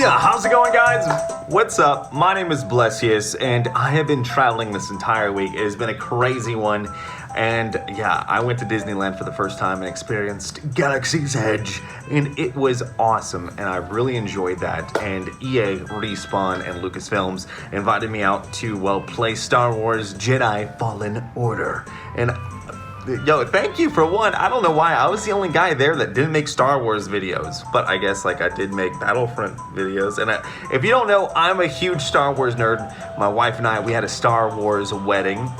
Yeah, how's it going, guys? What's up? My name is Blessius, and I have been traveling this entire week. It has been a crazy one, and yeah, I went to Disneyland for the first time and experienced Galaxy's Edge, and it was awesome, and I really enjoyed that. And EA, Respawn, and Lucasfilms invited me out to, well, play Star Wars Jedi Fallen Order, and yo, thank you for one. I don't know why. I was the only guy there that didn't make Star Wars videos. But I guess, I did make Battlefront videos. And if you don't know, I'm a huge Star Wars nerd. My wife and I, we had a Star Wars wedding.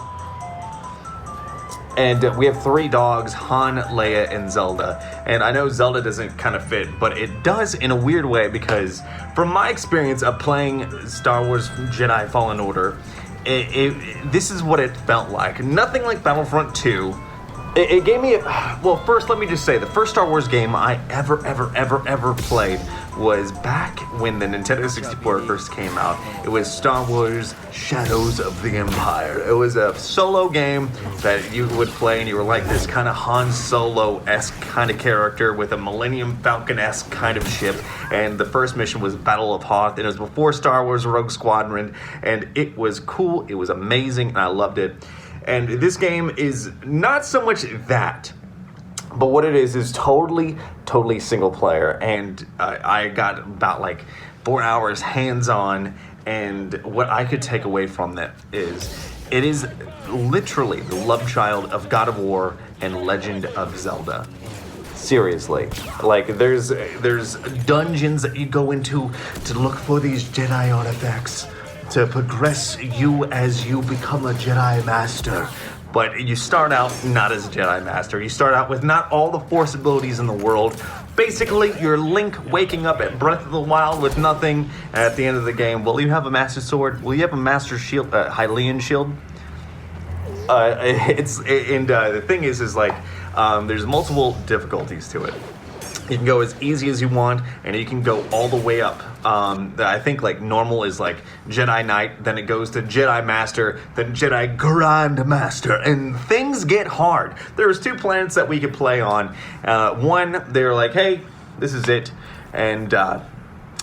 And we have 3 dogs, Han, Leia, and Zelda. And I know Zelda doesn't kind of fit, but it does in a weird way. Because from my experience of playing Star Wars Jedi Fallen Order, this is what it felt like. Nothing like Battlefront 2. It gave me well, first let me just say, the first Star Wars game I ever played was back when the Nintendo 64 first came out. It was Star Wars Shadows of the Empire. It was a solo game that you would play, and you were like this kind of Han Solo-esque kind of character with a Millennium Falcon-esque kind of ship. And the first mission was Battle of Hoth, and it was before Star Wars Rogue Squadron, and it was cool, it was amazing, and I loved it. And this game is not so much that, but what it is totally single player. And I got about 4 hours hands-on, and what I could take away from that is it is literally the love child of God of War and Legend of Zelda. Seriously, there's dungeons that you go into to look for these Jedi artifacts, to progress you as you become a Jedi Master. But you start out not as a Jedi Master. You start out with not all the Force abilities in the world. Basically, you're Link waking up at Breath of the Wild with nothing. And at the end of the game, will you have a Master Sword? Will you have a Master Shield, Hylian Shield? The thing is there's multiple difficulties to it. You can go as easy as you want, and you can go all the way up. I think normal is Jedi Knight, then it goes to Jedi Master, then Jedi Grand Master, and things get hard. There was 2 planets that we could play on. One, they were hey, this is it, and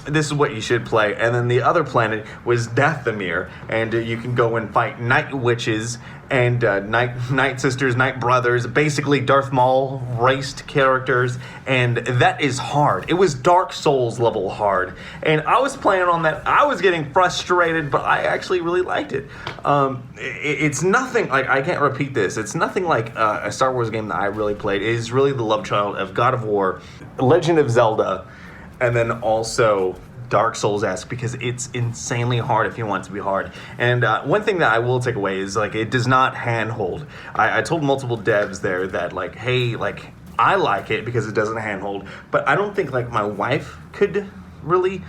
this is what you should play. And then the other planet was Dathomir, and you can go and fight Night Witches and Night Sisters, Night Brothers, basically Darth Maul raced characters, and that is hard. It was Dark Souls level hard, and I was playing on that. I was getting frustrated, but I actually really liked it. It's nothing I can't repeat this. It's nothing like a Star Wars game that I really played. It is really the love child of God of War, Legend of Zelda, and then also Dark Souls-esque, because it's insanely hard if you want it to be hard. And one thing that I will take away is it does not handhold. I told multiple devs there that hey, I like it because it doesn't handhold, but I don't think my wife could really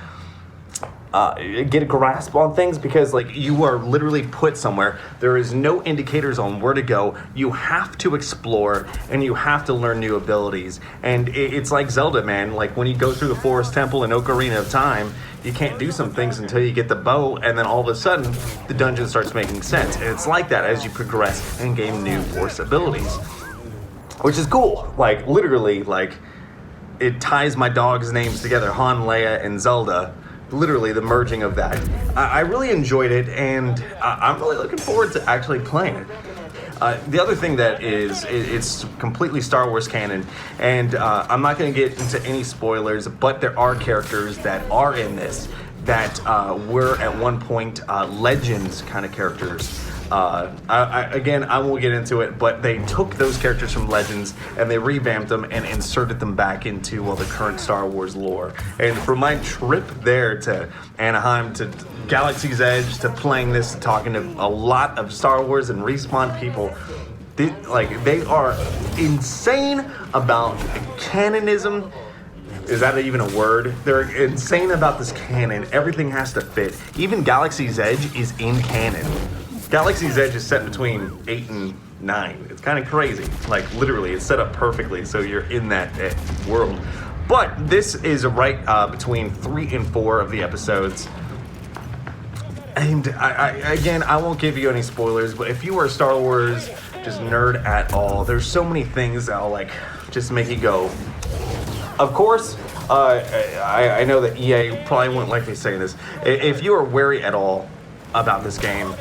get a grasp on things, because you are literally put somewhere. There is no indicators on where to go. You have to explore, and you have to learn new abilities. And it's like Zelda, man. When you go through the Forest Temple in Ocarina of Time, you can't do some things until you get the bow, and then all of a sudden the dungeon starts making sense. And it's like that as you progress and gain new Force abilities, which is cool. Literally, it ties my dogs' names together, Han, Leia, and Zelda. Literally the merging of that. I really enjoyed it, and I'm really looking forward to actually playing it. The other thing that it's completely Star Wars canon, and I'm not going to get into any spoilers, but there are characters that are in this that were at one point Legends kind of characters. I won't get into it, but they took those characters from Legends and they revamped them and inserted them back into the current Star Wars lore. And from my trip there to Anaheim, to Galaxy's Edge, to playing this, talking to a lot of Star Wars and Respawn people, they are insane about canonism. Is that even a word? They're insane about this canon. Everything has to fit. Even Galaxy's Edge is in canon. Galaxy's Edge is set between 8 and 9. It's kind of crazy. Literally, it's set up perfectly so you're in that world. But this is right between 3 and 4 of the episodes. And I won't give you any spoilers, but if you are a Star Wars just nerd at all, there's so many things that'll just make you go. Of course, I know that EA probably wouldn't like me saying this. If you are wary at all about this game,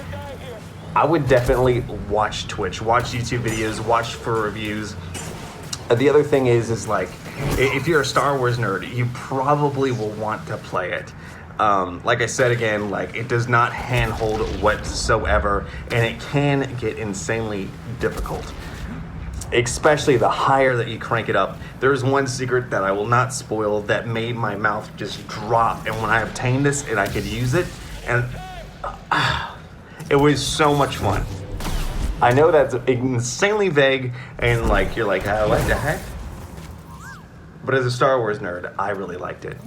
I would definitely watch Twitch, watch YouTube videos, watch for reviews. The other thing is like, if you're a Star Wars nerd, you probably will want to play it. Like I said again, like it does not handhold whatsoever, and it can get insanely difficult. Especially the higher that you crank it up. There's one secret that I will not spoil that made my mouth just drop, and when I obtained this and I could use it, and it was so much fun. I know that's insanely vague, and like you're like, what the heck? But as a Star Wars nerd, I really liked it.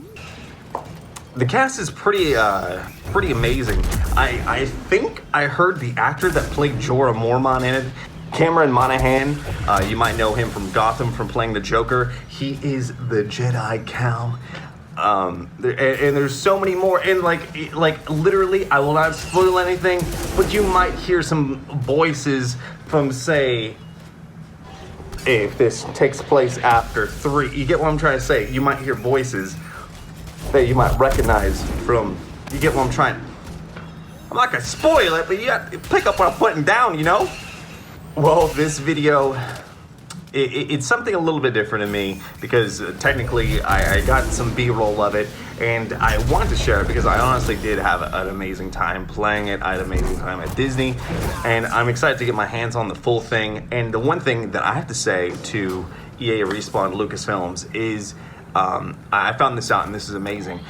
The cast is pretty amazing. I think I heard the actor that played Jorah Mormont in it, Cameron Monaghan. You might know him from Gotham from playing the Joker. He is the Jedi Cal. And there's so many more, and like literally, I will not spoil anything, but you might hear some voices from, say, if this takes place after 3, you get what I'm trying to say. You might hear voices that you might recognize from. You get what I'm trying. I'm not gonna spoil it, but you got to pick up what I'm putting down, you know. Well, this video, it's something a little bit different to me because technically I got some B-roll of it, and I want to share it because I honestly did have an amazing time playing it. I had an amazing time at Disney, and I'm excited to get my hands on the full thing. And the one thing that I have to say to EA, Respawn, Lucasfilms is I found this out, and this is amazing.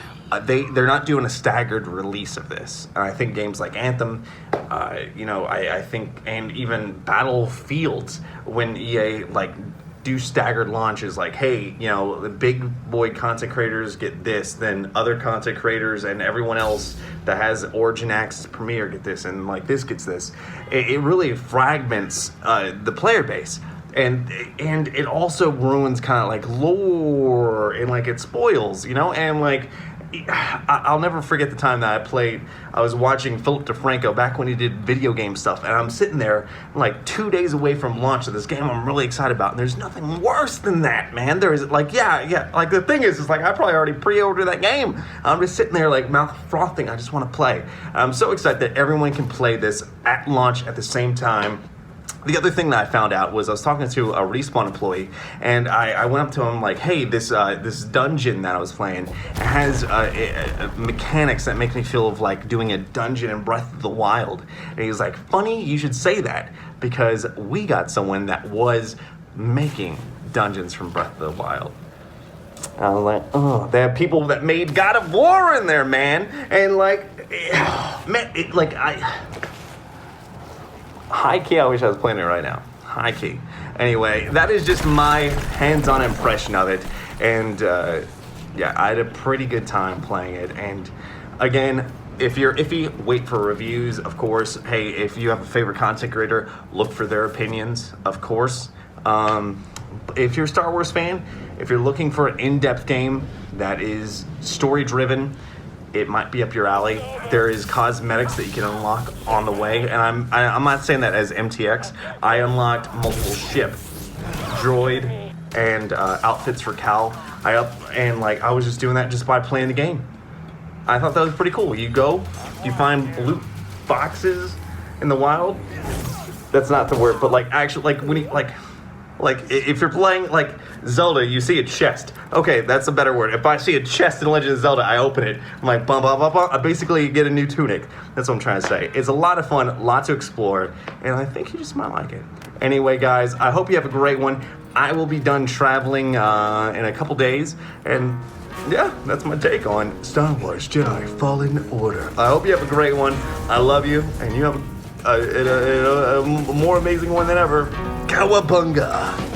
They're not doing a staggered release of this. And I think games like Anthem, I think, and even Battlefields, when EA like do staggered launches, like, hey, the big boy content creators get this, then other content creators and everyone else that has Origin Access Premiere get this, and like this gets this. It really fragments the player base. And it also ruins kind of like lore, and like it spoils, and like I'll never forget the time that I was watching Philip DeFranco back when he did video game stuff, and I'm sitting there like 2 days away from launch of this game I'm really excited about, and there's nothing worse than that, man. There is like, yeah, like the thing is like I probably already pre-ordered that game. I'm just sitting there like mouth frothing. I just want to play. I'm so excited that everyone can play this at launch at the same time. The other thing that I found out was I was talking to a Respawn employee, and I went up to him like, hey, this dungeon that I was playing has mechanics that make me feel of like doing a dungeon in Breath of the Wild. And he was like, funny you should say that, because we got someone that was making dungeons from Breath of the Wild. I was like, oh, they have people that made God of War in there, man. And like, high key, I wish I was playing it right now. High key. Anyway, that is just my hands-on impression of it. And yeah, I had a pretty good time playing it. And again, if you're iffy, wait for reviews, of course. Hey, if you have a favorite content creator, look for their opinions, of course. If you're a Star Wars fan, if you're looking for an in-depth game that is story-driven, it might be up your alley. There is cosmetics that you can unlock on the way, and I'm not saying that as MTX. I unlocked multiple ship, droid, and outfits for Cal. I was just doing that just by playing the game. I thought that was pretty cool. You go, you find loot boxes in the wild. That's not the word, but like actually, like when you like if you're playing like Zelda, you see a chest. Okay, that's a better word. If I see a chest in Legend of Zelda, I open it. I'm like, bum, bum, bum, bum. I basically get a new tunic. That's what I'm trying to say. It's a lot of fun, a lot to explore, and I think you just might like it. Anyway, guys, I hope you have a great one. I will be done traveling in a couple days, and yeah, that's my take on Star Wars Jedi Fallen Order. I hope you have a great one. I love you, and you have a more amazing one than ever. Cowabunga!